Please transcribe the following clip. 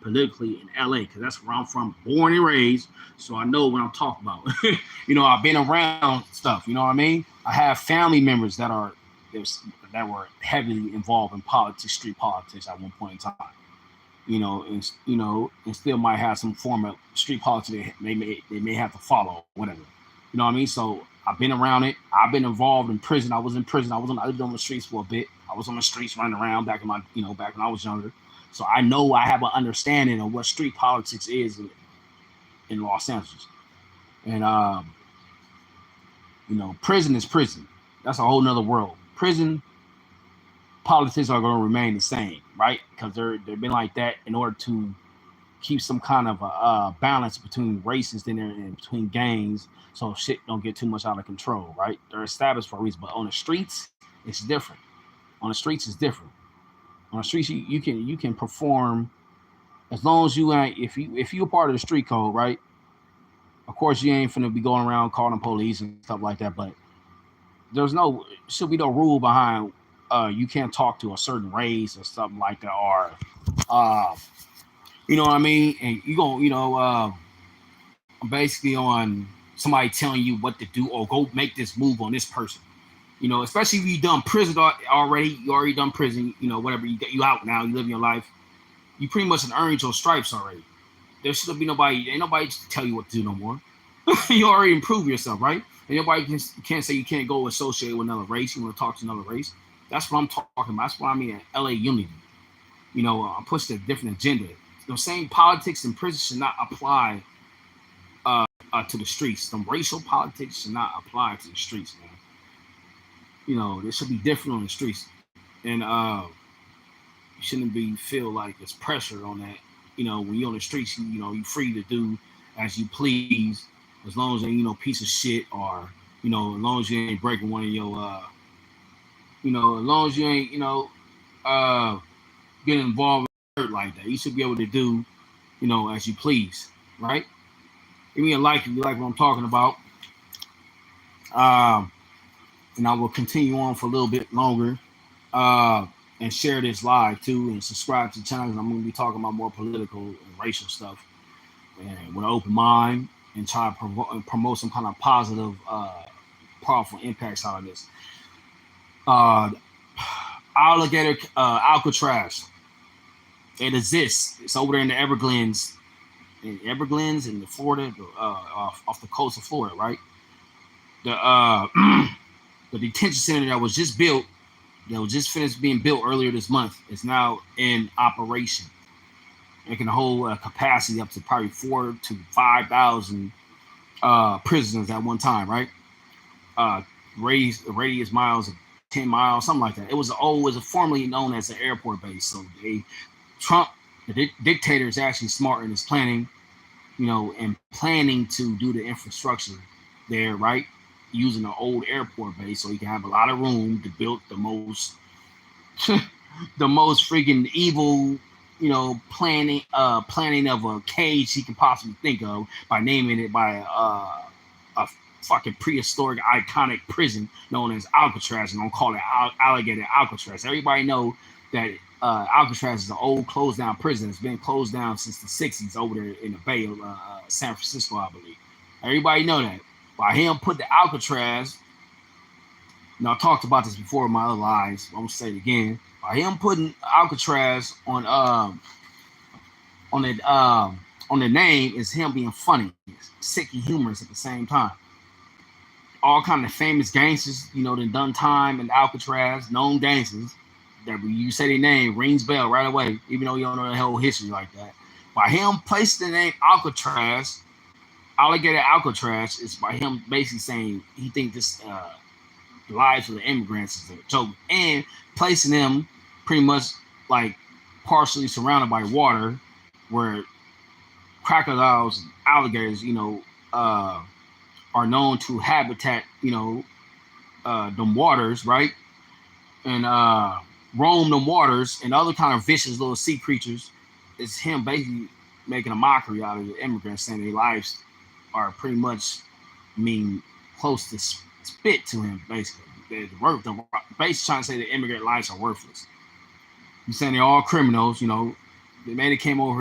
politically in LA because that's where I'm from, born and raised. So I know what I'm talking about. I've been around stuff. You know what I mean? I have family members that were heavily involved in politics, street politics at one point in time. And still might have some form of street politics they may have to follow, whatever. You know what I mean? So I've been around it. I've been involved in prison. I was in prison. I lived on the streets for a bit. I was on the streets running around back when I was younger. So I know I have an understanding of what street politics is in Los Angeles. And prison is prison. That's a whole nother world. Prison politics are going to remain the same, right? Because they've been like that in order to keep some kind of a balance between races in there and between gangs, so shit don't get too much out of control, right? They're established for a reason, but on the streets, it's different. On the streets, it's different. On the streets, you can perform as long as you ain't if you're part of the street code, right? Of course, you ain't finna be going around calling police and stuff like that, but should be no rule behind you can't talk to a certain race or something like that, or uh, you know what I mean? And you go, basically on somebody telling you what to do or go make this move on this person. Especially if you done prison already, you already done prison, whatever, you out now, you live your life. You pretty much earned your stripes already. There should be ain't nobody to tell you what to do no more. You already improved yourself, right? And nobody can't say you can't go associate with another race. You want to talk to another race. That's what I'm talking about. That's what I mean at LA Unity. I'm pushing a different agenda. The same politics in prison should not apply to the streets. Some racial politics should not apply to the streets, man. There should be different on the streets, and you shouldn't be feel like there's pressure on that. When you're on the streets, you're free to do as you please, as long as you ain't piece of shit, or as long as you ain't breaking one of your as long as you ain't uh getting involved with hurt like that. You should be able to do as you please, right? Give me a like if you like what I'm talking about. Um, and I will continue on for a little bit longer. And share this live too, and subscribe to the channel. I'm going to be talking about more political and racial stuff, and with an open mind, and try to promote some kind of positive, powerful impacts out of this. Uh, Alligator Alcatraz. It exists. It's over there in the Everglades, in the Florida, off the coast of Florida, right? The the detention center that was just built, that was just finished being built earlier this month, is now in operation. It can hold a capacity up to probably 4 to 5,000 prisoners at one time, right? Radius miles of 10 miles, something like that. It was formerly known as an airport base. So Trump, the dictator, is actually smart in his planning, and planning to do the infrastructure there, right? Using an old airport base so he can have a lot of room to build the most the most freaking evil, planning of a cage he can possibly think of by naming it by a fucking prehistoric iconic prison known as Alcatraz, and don't call it Alligator Alcatraz. Everybody know that Alcatraz is an old closed down prison. It's been closed down since the 60s over there in the Bay of San Francisco, I believe. Everybody know that. By him put the Alcatraz, I talked about this before in my other lives, I'm gonna say it again. By him putting Alcatraz on the name, is him being funny, sick and humorous at the same time. All kind of famous gangsters, done time in Alcatraz, known gangsters that when you say their name rings bell right away, even though you don't know the whole history like that. By him placing the name Alcatraz, Alligator Alcatraz, is by him basically saying he thinks this lives of the immigrants is a joke, and placing them pretty much like partially surrounded by water, where crocodiles, and alligators, are known to habitat, them waters, right, and roam them waters, and other kind of vicious little sea creatures. It's him basically making a mockery out of the immigrants, saying their lives are pretty much close to spit to him, basically. The basically trying to say that immigrant lives are worthless. He's saying they're all criminals, they made it came over